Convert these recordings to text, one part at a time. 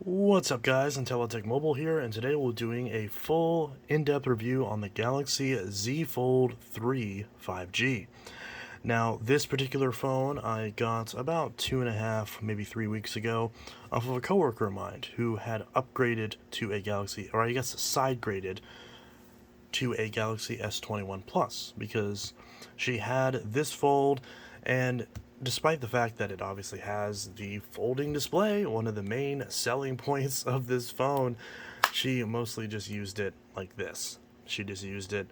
What's up guys, Intellitech Mobile here, and today we're doing a full in-depth review on the Galaxy Z Fold 3 5G. Now, this particular phone I got about 2.5, maybe 3 weeks ago off of a coworker of mine who had upgraded to a Galaxy, or I guess side-graded to a Galaxy S21 Plus because she had this fold, and despite the fact that it obviously has the folding display, one of the main selling points of this phone, she mostly just used it like this. She just used it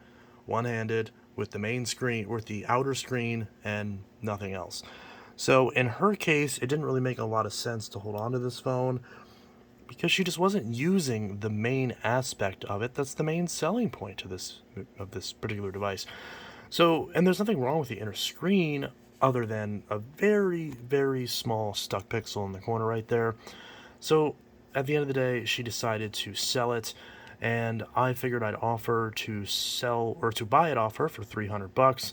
one-handed with the main screen, with the outer screen, and nothing else. So in her case, it didn't really make a lot of sense to hold on to this phone because she just wasn't using the main aspect of it. That's the main selling point of this particular device. So, and there's nothing wrong with the inner screen other than a very, very small stuck pixel in the corner right there. So, at the end of the day, she decided to sell it, and I figured I'd offer to sell or to buy it off her for 300 bucks,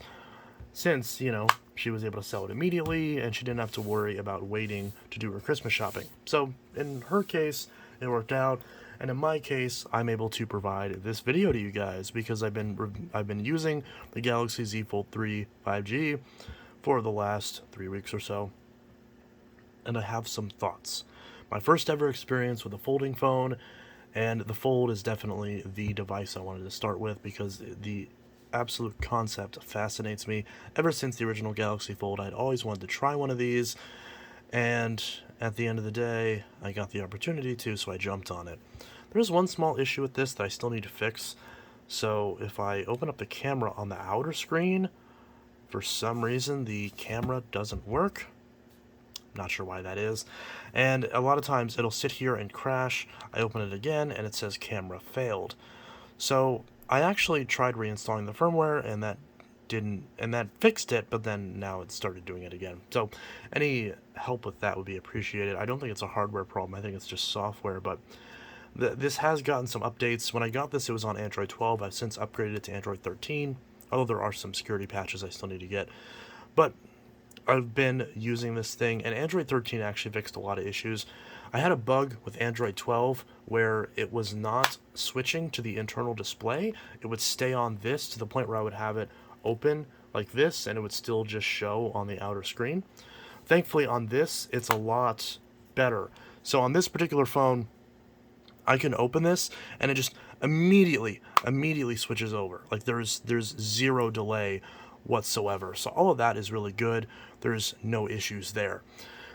since, she was able to sell it immediately and she didn't have to worry about waiting to do her Christmas shopping. So, in her case, it worked out. And in my case, I'm able to provide this video to you guys because I've been using the Galaxy Z Fold 3 5G for the last 3 weeks or so, and I have some thoughts. My first ever experience with a folding phone, and the Fold is definitely the device I wanted to start with because the absolute concept fascinates me. Ever since the original Galaxy Fold, I'd always wanted to try one of these, and at the end of the day, I got the opportunity to, so I jumped on it. There's one small issue with this that I still need to fix. So if I open up the camera on the outer screen, for some reason the camera doesn't work. I'm not sure why that is. And a lot of times it'll sit here and crash. I open it again and it says camera failed. So I actually tried reinstalling the firmware and that fixed it, but then now it started doing it again. So any help with that would be appreciated. I don't think it's a hardware problem. I think it's just software, but this has gotten some updates. When I got this, it was on Android 12. I've since upgraded it to Android 13, although there are some security patches I still need to get. But I've been using this thing, and Android 13 actually fixed a lot of issues. I had a bug with Android 12 where it was not switching to the internal display. It would stay on this to the point where I would have it open like this, and it would still just show on the outer screen. Thankfully, on this, it's a lot better. So on this particular phone, I can open this and it just immediately switches over. Like there's zero delay whatsoever. So all of that is really good. There's no issues there.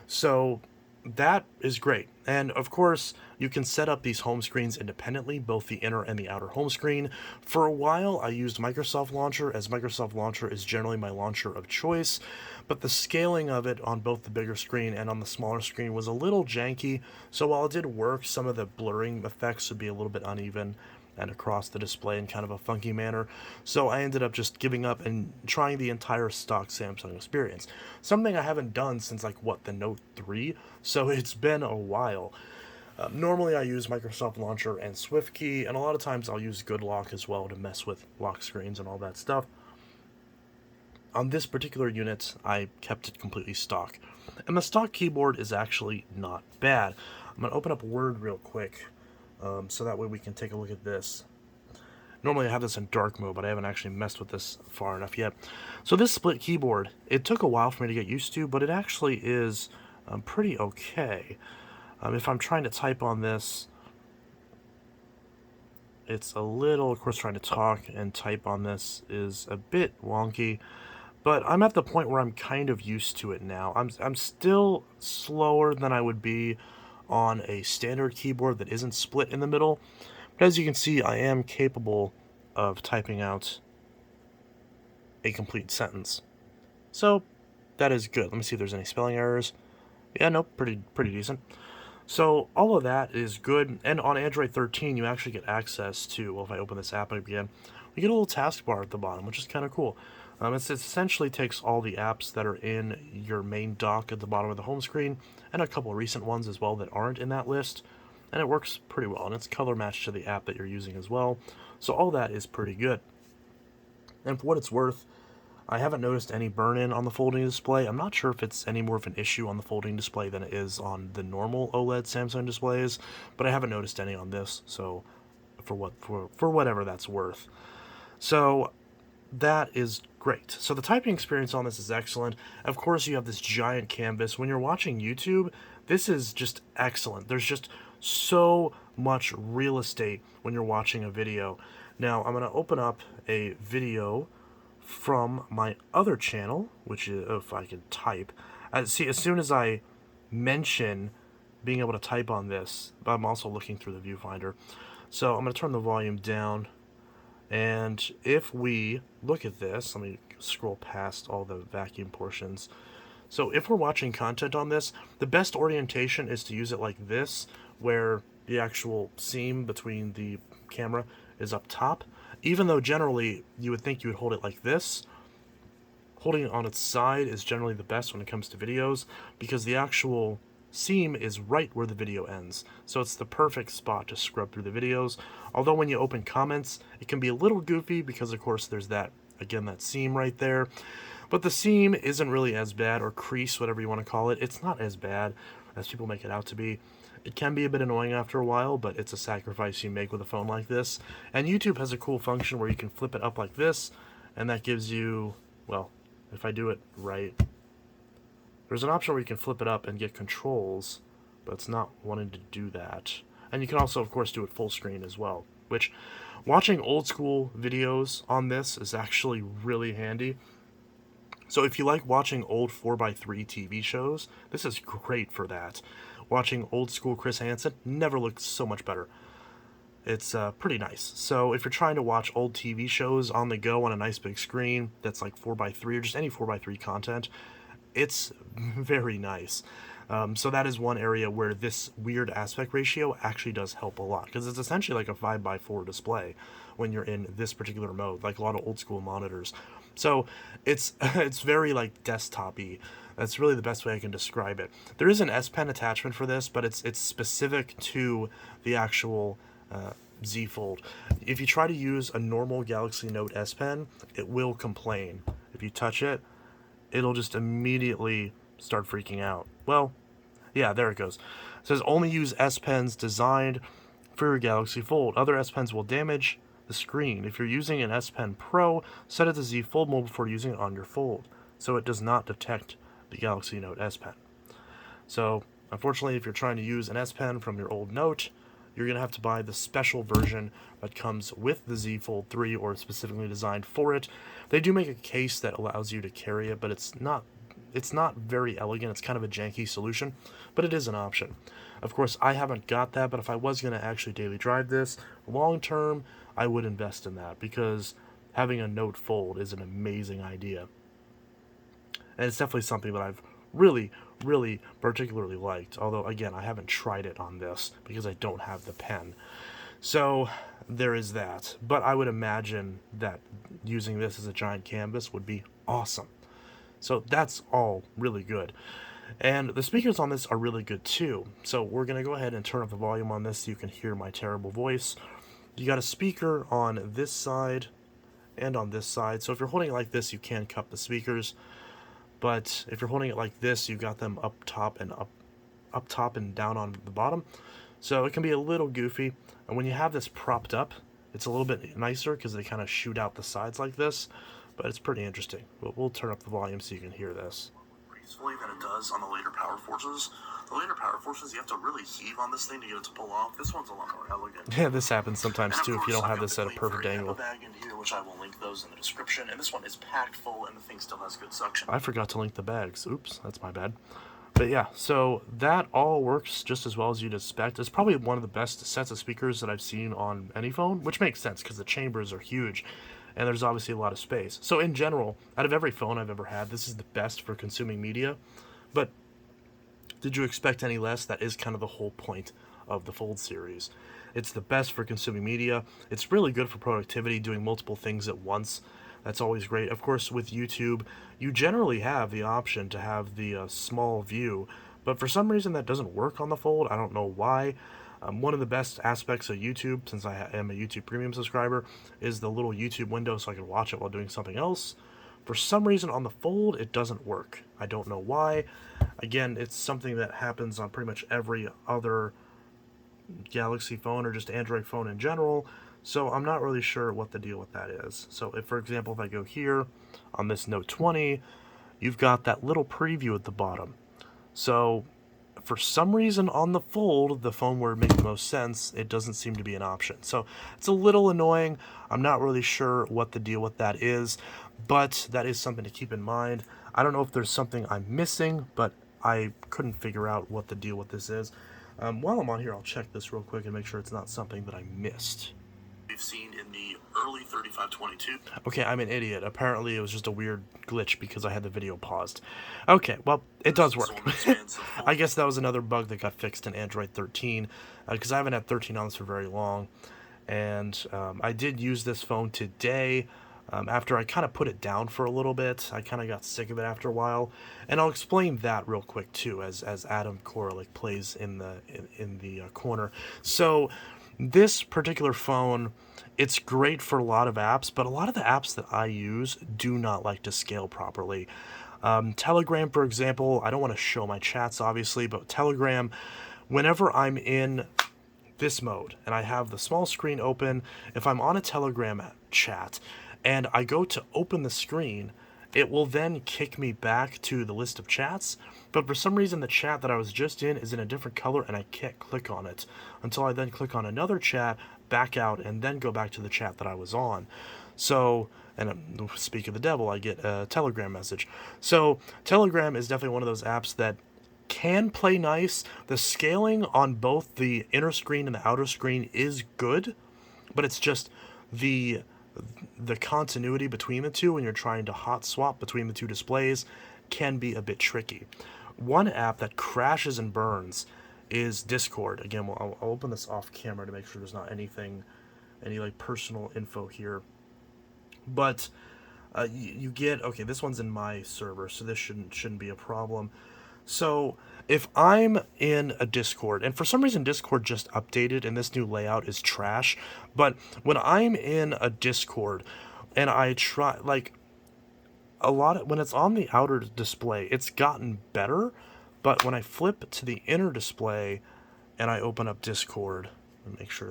So that is great. And of course, you can set up these home screens independently, both the inner and the outer home screen. For a while, I used Microsoft Launcher, as Microsoft Launcher is generally my launcher of choice, but the scaling of it on both the bigger screen and on the smaller screen was a little janky, so while it did work, some of the blurring effects would be a little bit uneven and across the display in kind of a funky manner. So I ended up just giving up and trying the entire stock Samsung experience. Something I haven't done since the Note 3, so it's been a while. Normally I use Microsoft Launcher and SwiftKey, and a lot of times I'll use GoodLock as well to mess with lock screens and all that stuff. On this particular unit, I kept it completely stock. And the stock keyboard is actually not bad. I'm going to open up Word real quick, so that way we can take a look at this. Normally I have this in dark mode, but I haven't actually messed with this far enough yet. So this split keyboard, it took a while for me to get used to, but it actually is pretty okay. If I'm trying to type on this, it's a little, of course, trying to talk and type on this is a bit wonky, but I'm at the point where I'm kind of used to it now. I'm still slower than I would be on a standard keyboard that isn't split in the middle, but as you can see, I am capable of typing out a complete sentence. So that is good. Let me see if there's any spelling errors. Yeah, nope, pretty decent. So all of that is good, and on Android 13 you actually get access to, well, if I open this app again, we get a little taskbar at the bottom, which is kind of cool. It essentially takes all the apps that are in your main dock at the bottom of the home screen, and a couple recent ones as well that aren't in that list, and it works pretty well, and it's color matched to the app that you're using as well, so all that is pretty good. And for what it's worth, I haven't noticed any burn-in on the folding display. I'm not sure if it's any more of an issue on the folding display than it is on the normal OLED Samsung displays, but I haven't noticed any on this, so for whatever that's worth. So that is great. So the typing experience on this is excellent. Of course, you have this giant canvas. When you're watching YouTube, this is just excellent. There's just so much real estate when you're watching a video. Now, I'm going to open up a video from my other channel, which is, if I can type. See, as soon as I mention being able to type on this, but I'm also looking through the viewfinder. So I'm going to turn the volume down. And if we look at this, let me scroll past all the vacuum portions. So if we're watching content on this, the best orientation is to use it like this, where the actual seam between the camera is up top. Even though generally you would think you would hold it like this, holding it on its side is generally the best when it comes to videos, because the actual seam is right where the video ends. So it's the perfect spot to scrub through the videos. Although when you open comments, it can be a little goofy because of course there's that, again, that seam right there. But the seam isn't really as bad, or crease, whatever you want to call it. It's not as bad as people make it out to be. It can be a bit annoying after a while, but it's a sacrifice you make with a phone like this. And YouTube has a cool function where you can flip it up like this, and that gives you, well, if I do it right, there's an option where you can flip it up and get controls, but it's not wanting to do that. And you can also, of course, do it full screen as well, which watching old school videos on this is actually really handy. So if you like watching old 4x3 TV shows, this is great for that. Watching old school Chris Hansen never looked so much better. It's pretty nice. So if you're trying to watch old TV shows on the go on a nice big screen that's like 4x3 or just any 4x3 content, it's very nice. So that is one area where this weird aspect ratio actually does help a lot, because it's essentially like a 5x4 display when you're in this particular mode, like a lot of old school monitors. So it's it's very like desktop-y. That's really the best way I can describe it. There is an S Pen attachment for this, but it's specific to the actual Z Fold. If you try to use a normal Galaxy Note S Pen, it will complain. If you touch it, it'll just immediately start freaking out. Well, yeah, there it goes. It says only use S Pens designed for your Galaxy Fold. Other S Pens will damage the screen. If you're using an S Pen Pro, set it to Z Fold mode before using it on your Fold, so it does not detect the Galaxy Note S Pen. So, unfortunately, if you're trying to use an S Pen from your old Note, you're going to have to buy the special version that comes with the Z Fold 3, or specifically designed for it. They do make a case that allows you to carry it, but it's not very elegant. It's kind of a janky solution, but it is an option. Of course, I haven't got that, but if I was going to actually daily drive this long term, I would invest in that, because having a Note Fold is an amazing idea. And it's definitely something that I've really particularly liked. Although, again, I haven't tried it on this because I don't have the pen. So there is that. But I would imagine that using this as a giant canvas would be awesome. So that's all really good. And the speakers on this are really good too. So we're going to go ahead and turn up the volume on this so you can hear my terrible voice. You got a speaker on this side and on this side. So if you're holding it like this, you can cup the speakers. But if you're holding it like this, you've got them up top and down on the bottom. So it can be a little goofy. And when you have this propped up, it's a little bit nicer because they kind of shoot out the sides like this. But it's pretty interesting. But we'll turn up the volume so you can hear this. Gracefully than it does on the later Power Forces. The later Power Forces, you have to really heave on this thing to get it to pull off. This one's a lot more elegant. Yeah, this happens sometimes too if you don't have this at a perfect angle. Bag in here, which I will link those in the description. And this one is packed full, and the thing still has good suction. I forgot to link the bags. Oops, that's my bad. But yeah, so that all works just as well as you'd expect. It's probably one of the best sets of speakers that I've seen on any phone, which makes sense because the chambers are huge. And there's obviously a lot of space. So in general, out of every phone I've ever had, this is the best for consuming media. But did you expect any less? That is kind of the whole point of the Fold series. It's the best for consuming media. It's really good for productivity, doing multiple things at once. That's always great. Of course, with YouTube, you generally have the option to have the small view. But for some reason, that doesn't work on the Fold. I don't know why. One of the best aspects of YouTube, since I am a YouTube Premium subscriber, is the little YouTube window so I can watch it while doing something else. For some reason on the Fold, it doesn't work. I don't know why. Again, it's something that happens on pretty much every other Galaxy phone or just Android phone in general, so I'm not really sure what the deal with that is. So if, for example, if I go here on this Note 20, you've got that little preview at the bottom. So for some reason on the Fold, the phone where it makes the most sense, it doesn't seem to be an option. So it's a little annoying. I'm not really sure what the deal with that is, but that is something to keep in mind. I don't know if there's something I'm missing, but I couldn't figure out what the deal with this is. While I'm on here, I'll check this real quick and make sure it's not something that I missed. We've seen in the early 3522. Okay, I'm an idiot. Apparently it was just a weird glitch because I had the video paused. Okay, well, it does work. I guess that was another bug that got fixed in Android 13, because I haven't had 13 on this for very long. And I did use this phone today. After I kind of put it down for a little bit, I kind of got sick of it after a while, and I'll explain that real quick too, as Adam Koralik plays in the corner. So this particular phone, it's great for a lot of apps, but a lot of the apps that I use do not like to scale properly. Telegram, for example, I don't want to show my chats obviously, but Telegram, whenever I'm in this mode and I have the small screen open, if I'm on a Telegram chat and I go to open the screen, it will then kick me back to the list of chats, but for some reason the chat that I was just in is in a different color and I can't click on it until I then click on another chat, back out, and then go back to the chat that I was on. So, and speak of the devil, I get a Telegram message. So Telegram is definitely one of those apps that can play nice. The scaling on both the inner screen and the outer screen is good, but it's just the continuity between the two when you're trying to hot swap between the two displays can be a bit tricky. One app that crashes and burns is Discord. Again, I'll open this off camera to make sure there's not any like personal info here. But you get, okay, this one's in my server, so this shouldn't be a problem. So if I'm in a Discord, and for some reason Discord just updated and this new layout is trash, but when I'm in a Discord and I try, like, when it's on the outer display, it's gotten better, but when I flip to the inner display and I open up Discord, and make sure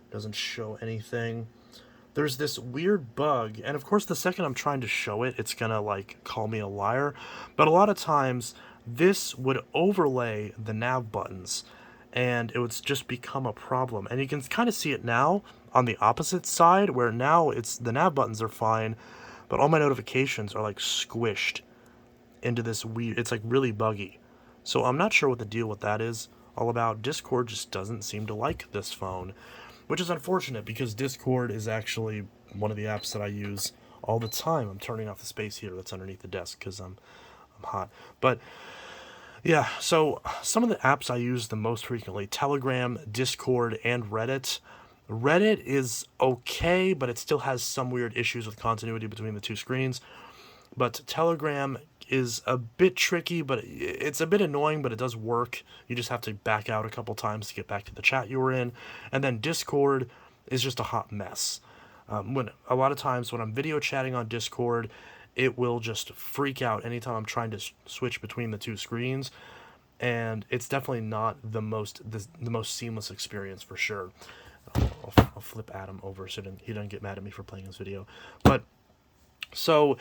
doesn't show anything, there's this weird bug, and of course the second I'm trying to show it, it's gonna like call me a liar, but a lot of times this would overlay the nav buttons and it would just become a problem. And you can kind of see it now on the opposite side, where now the nav buttons are fine, but all my notifications are like squished into this weird, it's like really buggy. So I'm not sure what the deal with that is all about. Discord just doesn't seem to like this phone, which is unfortunate because Discord is actually one of the apps that I use all the time. I'm turning off the space heater that's underneath the desk because I'm hot. But yeah, so some of the apps I use the most frequently: Telegram, Discord, and Reddit. Reddit is okay, but it still has some weird issues with continuity between the two screens. But Telegram is a bit tricky, but it's a bit annoying, but it does work. You just have to back out a couple times to get back to the chat you were in. And then Discord is just a hot mess. When a lot of times when I'm video chatting on Discord, it will just freak out anytime I'm trying to switch between the two screens, and it's definitely not the most seamless experience for sure. I'll flip Adam over so he doesn't get mad at me for playing his video. But so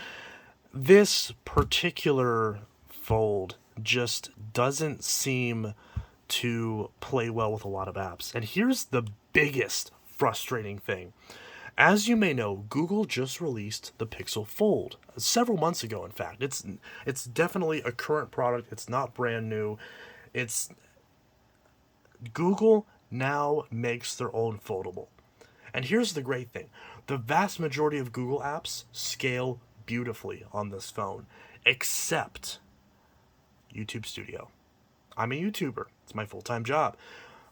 this particular Fold just doesn't seem to play well with a lot of apps. And here's the biggest frustrating thing. As you may know, Google just released the Pixel Fold several months ago. In fact, it's definitely a current product. It's not brand new. Google now makes their own foldable. And here's the great thing. The vast majority of Google apps scale beautifully on this phone, except YouTube Studio. I'm a YouTuber. It's my full-time job.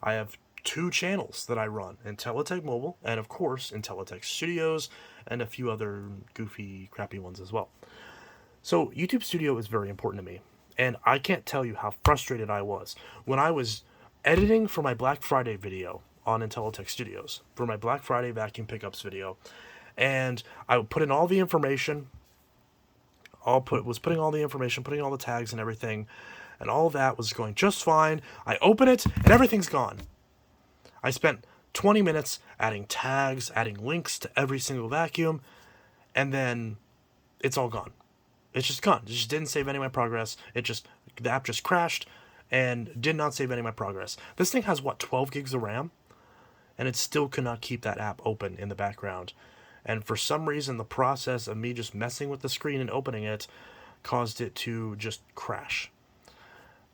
I have 2 channels that I run: Intellitech Mobile and, of course, Intellitech Studios, and a few other goofy, crappy ones as well. So YouTube Studio is very important to me, and I can't tell you how frustrated I was when I was editing for my Black Friday video on Intellitech Studios, for my Black Friday vacuum pickups video, and I would put in all the information, was putting all the information, putting all the tags and everything, and all that was going just fine. I open it, and everything's gone. I spent 20 minutes adding tags, adding links to every single vacuum, and then it's all gone. It's just gone. It just didn't save any of my progress. The app just crashed and did not save any of my progress. This thing has, what, 12 gigs of RAM? And it still could not keep that app open in the background. And for some reason, the process of me just messing with the screen and opening it caused it to just crash.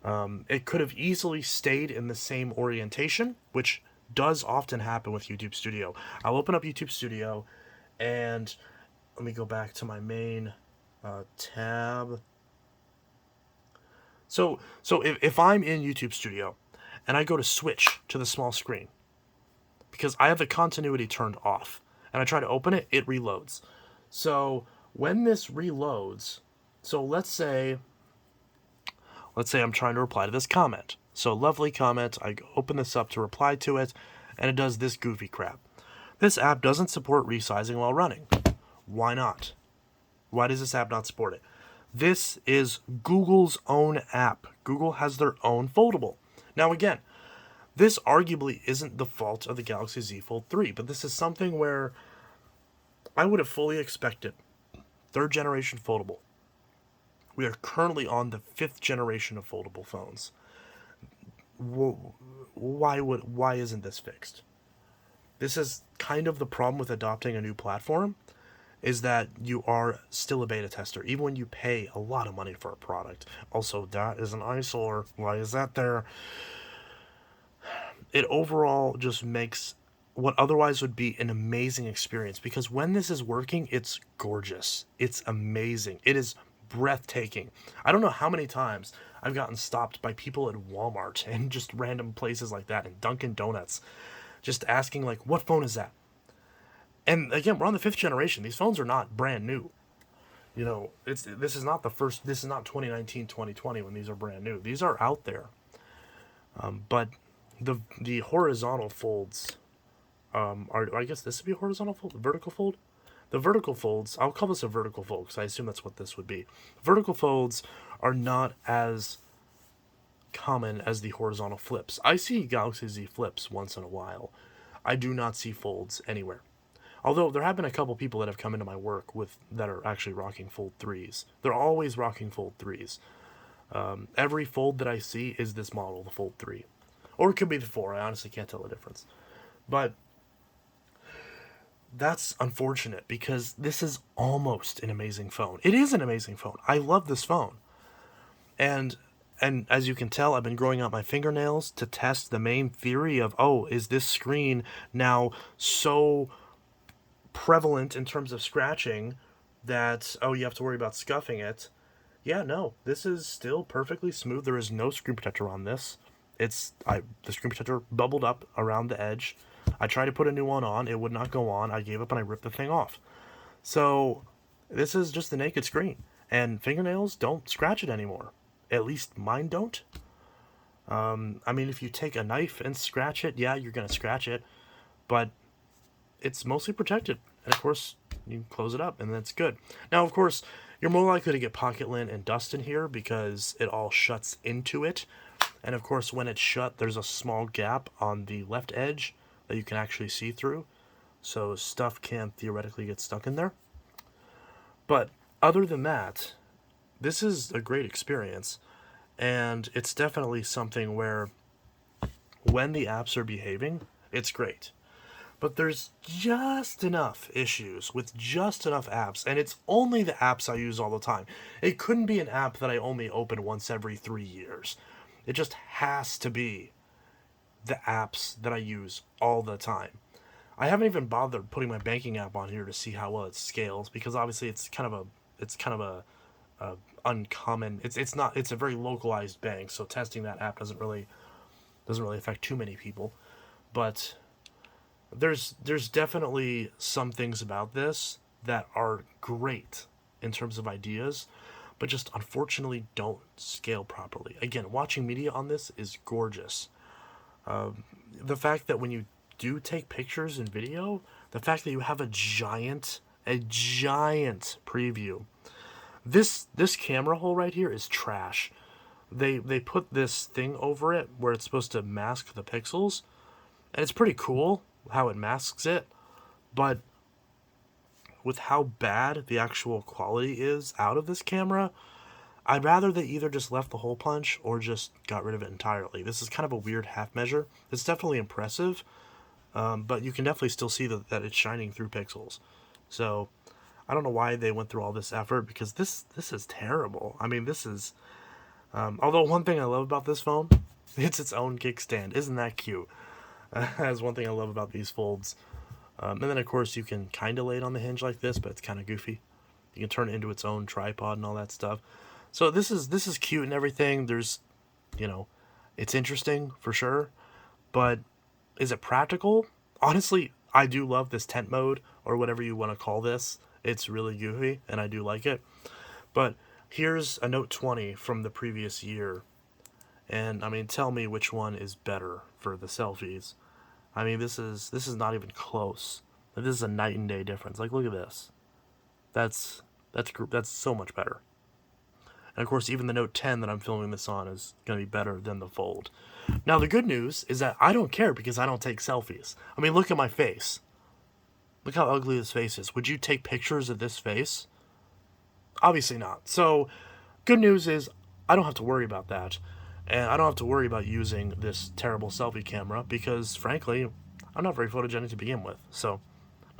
It could have easily stayed in the same orientation, which does often happen with YouTube Studio. I'll open up YouTube Studio, and let me go back to my main tab. So if I'm in YouTube Studio and I go to switch to the small screen, because I have the continuity turned off, and I try to open it, it reloads. So when this reloads, so let's say I'm trying to reply to this comment. So lovely comment, I open this up to reply to it, and it does this goofy crap. This app doesn't support resizing while running. Why not? Why does this app not support it? This is Google's own app. Google has their own Foldable. Now again, this arguably isn't the fault of the Galaxy Z Fold 3, but this is something where I would have fully expected 3rd generation foldable. We are currently on the 5th generation of foldable phones. Why isn't this fixed? This is kind of the problem with adopting a new platform, is that you are still a beta tester, even when you pay a lot of money for a product. Also, that is an eyesore. Why is that there? It overall just makes what otherwise would be an amazing experience, because when this is working, it's gorgeous. It's amazing. It is breathtaking. I don't know how many times I've gotten stopped by people at Walmart and just random places like that, and Dunkin' Donuts, just asking, like, what phone is that? And again, we're on the 5th generation. These phones are not brand new. You know, this is not 2019, 2020 when these are brand new. These are out there. But the horizontal folds I guess this would be a horizontal fold, vertical fold. The vertical folds, I'll call this a vertical fold because I assume that's what this would be. Vertical folds are not as common as the horizontal flips. I see Galaxy Z flips once in a while. I do not see folds anywhere. Although there have been a couple people that have come into my work that are actually rocking Fold 3s. They're always rocking Fold 3s. Every fold that I see is this model, the Fold 3. Or it could be the 4, I honestly can't tell the difference. But that's unfortunate because this is almost an amazing phone. It is an amazing phone. I love this phone. And as you can tell, I've been growing out my fingernails to test the main theory of, is this screen now so prevalent in terms of scratching that, you have to worry about scuffing it. Yeah, no, this is still perfectly smooth. There is no screen protector on this. The screen protector bubbled up around the edge. I tried to put a new one on. It would not go on. I gave up and I ripped the thing off. So this is just the naked screen. And fingernails don't scratch it anymore. At least mine don't. I mean, if you take a knife and scratch it, yeah, you're going to scratch it. But it's mostly protected. And of course, you close it up and that's good. Now, of course, you're more likely to get pocket lint and dust in here because it all shuts into it. And of course, when it's shut, there's a small gap on the left edge that you can actually see through. So stuff can theoretically get stuck in there. But other than that, this is a great experience. And it's definitely something where when the apps are behaving, it's great. But there's just enough issues with just enough apps, and it's only the apps I use all the time. It couldn't be an app that I only open once every 3 years. It just has to be the apps that I use all the time. I haven't even bothered putting my banking app on here to see how well it scales, because obviously it's kind of a uncommon. It's a very localized bank, so testing that app doesn't really affect too many people. But there's definitely some things about this that are great in terms of ideas, but just unfortunately don't scale properly. Again, watching media on this is gorgeous. The fact that when you do take pictures and video, the fact that you have a giant preview This camera hole right here is trash. They put this thing over it where it's supposed to mask the pixels, and it's pretty cool how it masks it, but with how bad the actual quality is out of this camera, I'd rather they either just left the hole punch or just got rid of it entirely. This is kind of a weird half measure. It's definitely impressive, but you can definitely still see that it's shining through pixels. So I don't know why they went through all this effort, because this is terrible. I mean, this is although one thing I love about this phone, it's its own kickstand. Isn't that cute? That's one thing I love about these folds. And then of course you can kind of lay it on the hinge like this, but it's kind of goofy. You can turn it into its own tripod and all that stuff. So this is cute and everything. There's, you know, it's interesting for sure, but is it practical? Honestly, I do love this tent mode, or whatever you want to call this. It's really goofy and I do like it. But here's a Note 20 from the previous year. And I mean, tell me which one is better for the selfies. I mean, this is not even close. Like, this is a night and day difference. Like, look at this. That's that's so much better. And of course, even the Note 10 that I'm filming this on is going to be better than the Fold. Now, the good news is that I don't care, because I don't take selfies. I mean, look at my face. Look how ugly this face is. Would you take pictures of this face? Obviously not. So, good news is I don't have to worry about that. And I don't have to worry about using this terrible selfie camera, because, frankly, I'm not very photogenic to begin with. So,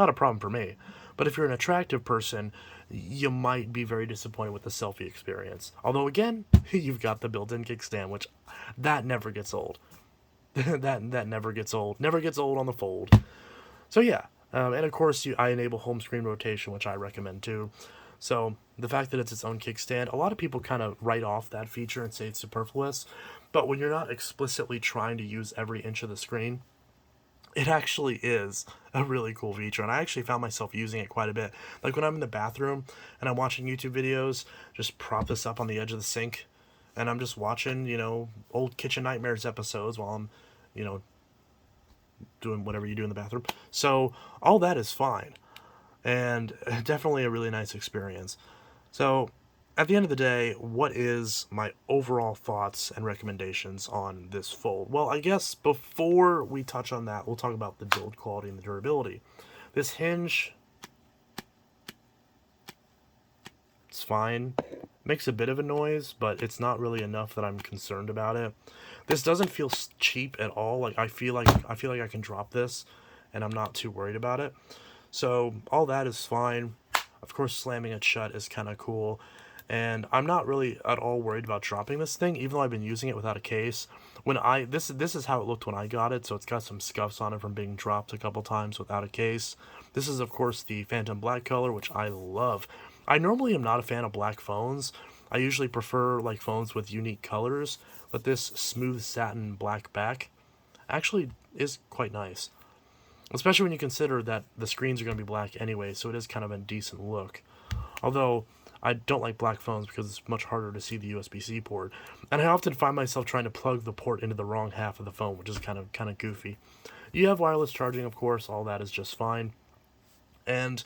not a problem for me. But if you're an attractive person, you might be very disappointed with the selfie experience. Although, again, you've got the built-in kickstand, which that never gets old. that never gets old. Never gets old on the Fold. So yeah, and of course I enable home screen rotation, which I recommend too. So the fact that it's its own kickstand, a lot of people kind of write off that feature and say it's superfluous. But when you're not explicitly trying to use every inch of the screen, it actually is a really cool feature, and I actually found myself using it quite a bit. Like when I'm in the bathroom and I'm watching YouTube videos, just prop this up on the edge of the sink, and I'm just watching, old Kitchen Nightmares episodes while I'm, you know, doing whatever you do in the bathroom. So all that is fine, and definitely a really nice experience. So at the end of the day, what is my overall thoughts and recommendations on this Fold? Well, I guess before we touch on that, we'll talk about the build quality and the durability. This hinge, it's fine. Makes a bit of a noise, but it's not really enough that I'm concerned about it. This doesn't feel cheap at all. Like I feel like I can drop this and I'm not too worried about it. So all that is fine. Of course, slamming it shut is kind of cool. And I'm not really at all worried about dropping this thing, even though I've been using it without a case. This is how it looked when I got it, so it's got some scuffs on it from being dropped a couple times without a case. This is, of course, the Phantom Black color, which I love. I normally am not a fan of black phones. I usually prefer like phones with unique colors, but this smooth satin black back actually is quite nice. Especially when you consider that the screens are going to be black anyway, so it is kind of a decent look. Although, I don't like black phones because it's much harder to see the USB-C port. And I often find myself trying to plug the port into the wrong half of the phone, which is kind of goofy. You have wireless charging, of course, all that is just fine. And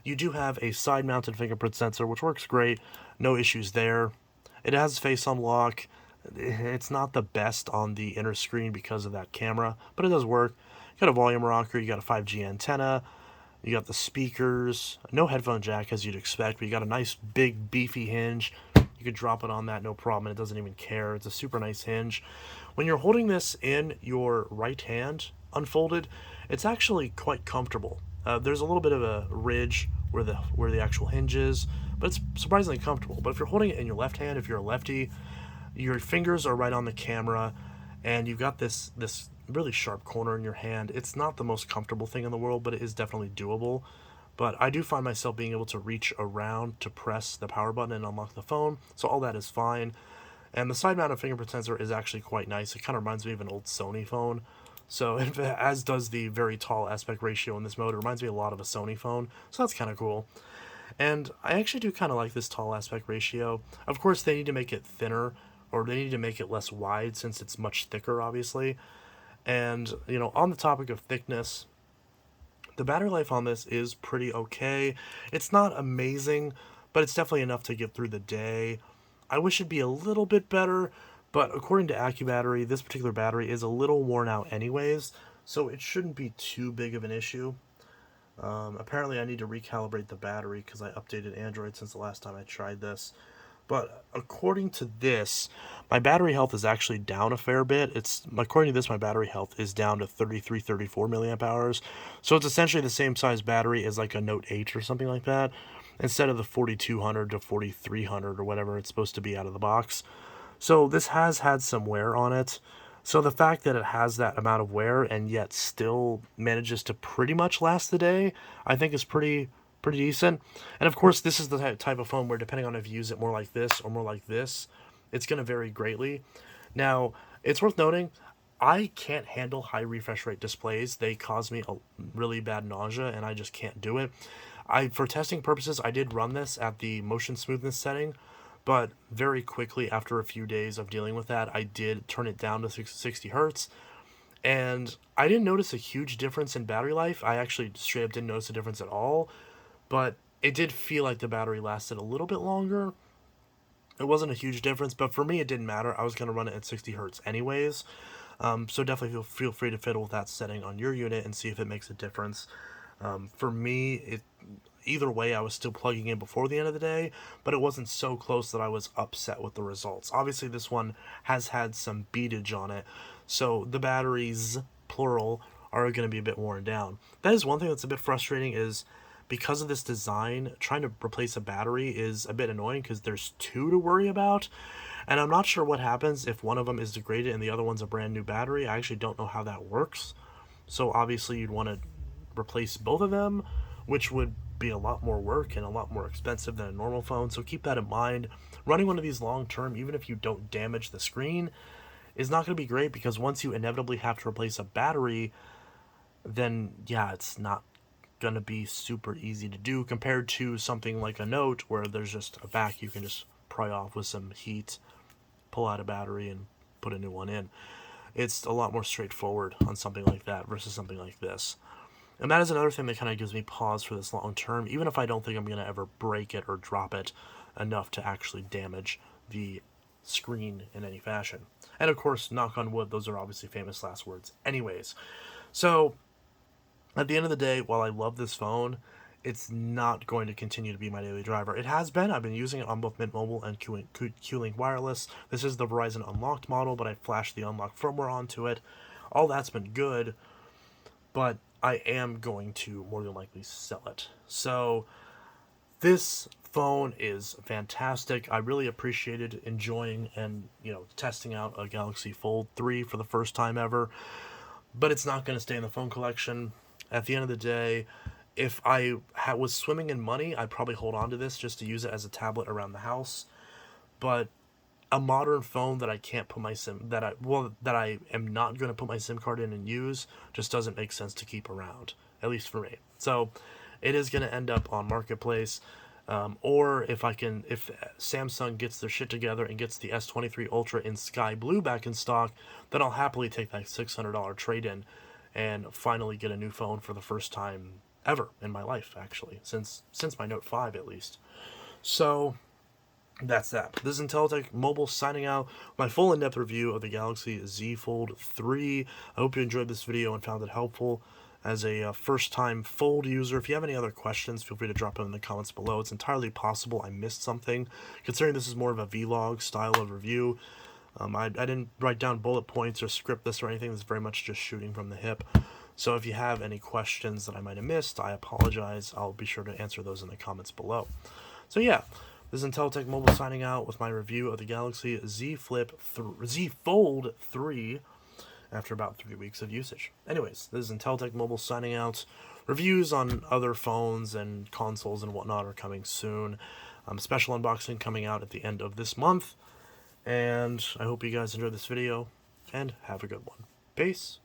you do have a side-mounted fingerprint sensor, which works great. No issues there. It has face unlock. It's not the best on the inner screen because of that camera, but it does work. You got a volume rocker, you got a 5G antenna, you got the speakers, no headphone jack as you'd expect, but you got a nice big beefy hinge. You could drop it on that, no problem, and it doesn't even care. It's a super nice hinge. When you're holding this in your right hand, unfolded, it's actually quite comfortable. There's a little bit of a ridge where the actual hinge is, but it's surprisingly comfortable. But if you're holding it in your left hand, if you're a lefty, your fingers are right on the camera, and you've got this really sharp corner in your hand. It's not the most comfortable thing in the world, but it is definitely doable. But I do find myself being able to reach around to press the power button and unlock the phone, so all that is fine. And the side-mounted fingerprint sensor is actually quite nice. It kind of reminds me of an old Sony phone. So, as does the very tall aspect ratio in this mode. It reminds me a lot of a Sony phone, so that's kind of cool. And I actually do kind of like this tall aspect ratio. Of course, they need to make it thinner, or they need to make it less wide since it's much thicker, obviously. And, on the topic of thickness, the battery life on this is pretty okay. It's not amazing, but it's definitely enough to get through the day. I wish it'd be a little bit better, but according to AccuBattery, this particular battery is a little worn out anyways, so it shouldn't be too big of an issue. Apparently I need to recalibrate the battery because I updated Android since the last time I tried this. But according to this, my battery health is actually down a fair bit. According to this, my battery health is down to 33, 34 milliamp hours. So it's essentially the same size battery as like a Note 8 or something like that, instead of the 4200 to 4300 or whatever it's supposed to be out of the box. So this has had some wear on it. So the fact that it has that amount of wear and yet still manages to pretty much last the day, I think is pretty decent. And of course, this is the type of phone where depending on if you use it more like this or more like this, it's going to vary greatly. Now, it's worth noting, I can't handle high refresh rate displays. They cause me a really bad nausea, and I just can't do it. For testing purposes, I did run this at the motion smoothness setting, but very quickly after a few days of dealing with that, I did turn it down to 60 hertz, and I didn't notice a huge difference in battery life. I actually straight up didn't notice a difference at all, but it did feel like the battery lasted a little bit longer. It wasn't a huge difference, but for me it didn't matter. I was going to run it at 60 hertz anyways. So definitely feel free to fiddle with that setting on your unit and see if it makes a difference. For me, either way, I was still plugging in before the end of the day, but it wasn't so close that I was upset with the results. Obviously, this one has had some beatage on it, so the batteries, plural, are going to be a bit worn down. That is one thing that's a bit frustrating, is because of this design, trying to replace a battery is a bit annoying because there's two to worry about. And I'm not sure what happens if one of them is degraded and the other one's a brand new battery. I actually don't know how that works. So obviously you'd want to replace both of them, which would be a lot more work and a lot more expensive than a normal phone. So keep that in mind. Running one of these long term, even if you don't damage the screen, is not going to be great, because once you inevitably have to replace a battery, then yeah, it's not going to be super easy to do compared to something like a Note where there's just a back you can just pry off with some heat, pull out a battery, and put a new one in. It's a lot more straightforward on something like that versus something like this. And that is another thing that kind of gives me pause for this long term, even if I don't think I'm going to ever break it or drop it enough to actually damage the screen in any fashion. And of course, knock on wood, those are obviously famous last words anyways. So at the end of the day, while I love this phone, it's not going to continue to be my daily driver. It has been. I've been using it on both Mint Mobile and Q-Link Wireless. This is the Verizon Unlocked model, but I flashed the unlocked firmware onto it. All that's been good, but I am going to more than likely sell it. So this phone is fantastic. I really appreciated enjoying and testing out a Galaxy Fold 3 for the first time ever, but it's not going to stay in the phone collection. At the end of the day, if I was swimming in money, I'd probably hold on to this just to use it as a tablet around the house. But a modern phone that I can't put my that I am not going to put my SIM card in and use just doesn't make sense to keep around, at least for me. So it is going to end up on Marketplace, or if Samsung gets their shit together and gets the S23 Ultra in sky blue back in stock, then I'll happily take that $600 trade-in and finally get a new phone for the first time ever in my life, actually, since my Note 5 at least. So that's that. This is Intellitech Mobile signing out. My full in-depth review of the Galaxy Z Fold 3. I hope you enjoyed this video and found it helpful as a first-time Fold user. If you have any other questions, feel free to drop them in the comments below. It's entirely possible I missed something, considering this is more of a vlog style of review. I didn't write down bullet points or script this or anything. This is very much just shooting from the hip. So if you have any questions that I might have missed, I apologize. I'll be sure to answer those in the comments below. So yeah, this is Intellitech Mobile signing out with my review of the Galaxy Z Fold 3 after about 3 weeks of usage. Anyways, this is Intellitech Mobile signing out. Reviews on other phones and consoles and whatnot are coming soon. Special unboxing coming out at the end of this month. And I hope you guys enjoyed this video, and have a good one. Peace.